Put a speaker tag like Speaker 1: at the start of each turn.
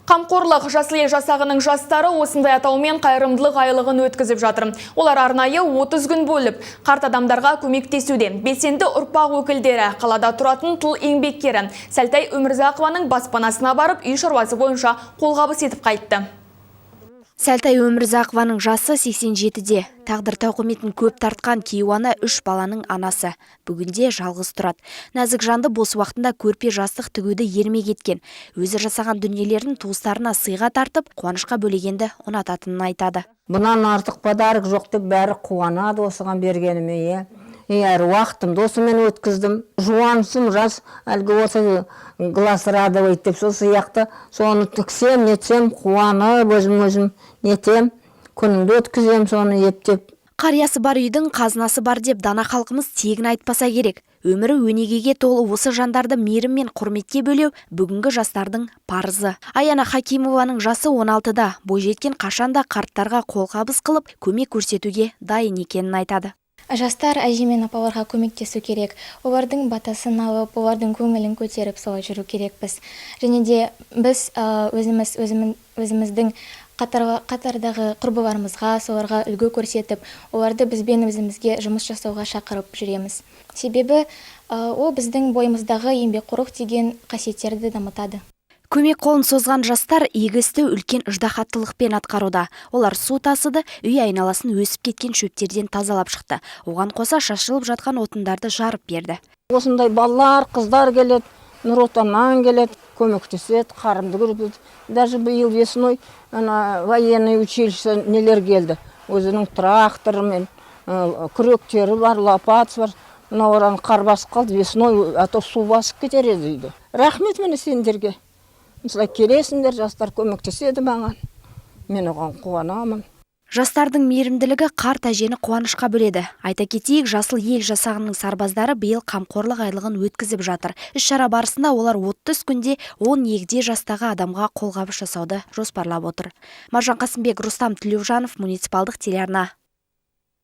Speaker 1: Қамқорлық жасыл ел жасағының жастары осындай атаумен қайырымдылық айлығын өткізіп жатыр. Олар арнайы 30 күн бөліп, қарт адамдарға көмектесуде. Белсенді ұрпақ өкілдері, қалада тұратын тыл еңбеккері Сәлтай Өмірзақованың баспанасына барып, үй шаруасы бойынша қолғабыс етіп қайтты.
Speaker 2: Сәлтай Өмірзақованың жасы 87-де. Тағдыр тауқыметін көп тартқан кейуана 3 баланың анасы. Бүгінде жалғыз тұрады. Нәзік жанды бос уақытында көрпе жастық тігуді ермек еткен. Өзі жасаған дүниелерін туыстарына сыйға тартып, қуанышқа бөлегенді ұнататынын айтады.
Speaker 3: Бұнан артық подарок жоқ деп бәрі қуанады осыған бергеніме. Әр уақытымды осымен өткіздім. Жуансым жас, әлгі осы глаз радовать деп сол сияқты соны тіксем, нетсем, қуанып өзім нетем, күнімді өткізем соны ептеп.
Speaker 2: Қариясы бар үйдің қазынасы бар деп дана халқымыз тегін айтпаса керек. Өмірі өнегеге толы осы жандарды мейірім мен құрметке бөлеу бүгінгі жастардың парызы. Аяна Хакимованың жасы 16-да. Бойжеткен қашанда қарттарға қолғабыс қылып, көмек көрсетуге дайын екенін айтады.
Speaker 4: Жастар әже мен апаларға көмектесу керек. Олардың батасын алып, олардың көңілін көтеріп солай жүру керекпіз. Және де біз өзіміздің қатардағы құрбыларымызға, соларға үлгі көрсетіп, оларды бізбен өзімізге жұмыс жасауға шақырып жүреміз. Себебі ол біздің бойымыздағы еңбекқорлық деген қасиеттерді дамытады.
Speaker 2: Көмек қолын созған жастар игі істі үлкен ыждахаттылықпен атқаруда. Олар су тасыды, үй айналасын өсіп кеткен шөптерден тазалап шықты. Оған қоса шашылып жатқан отындарды жарып берді.
Speaker 3: Осындай балалар, қыздар келеді, Нұр Отаннан келеді, көмектеседі, қарымды көреді. Даже биыл весной военный училище нелер келді. Өзінің тракторымен, күректері бар, лопатасы бар. Мынау қар басып қалды, весной, а то су басып кетер еді үйді. Рахмет мені сендерге. Осылай келесіңдер, жастар көмектеседі маған. Мен оған қуанамын.
Speaker 2: Жастардың мейірімділігі қарт әжені қуанышқа бөледі. Айта кетейік, жасыл ел жасағының сарбаздары биыл қамқорлық айлығын өткізіп жатыр. Іс-шара барысында олар 30 күнде 10 егде жастағы адамға қолғабыс жасауды жоспарлап отыр. Маржан Қасымбек, Рустам Төлеужанов, муниципалдық телеарна.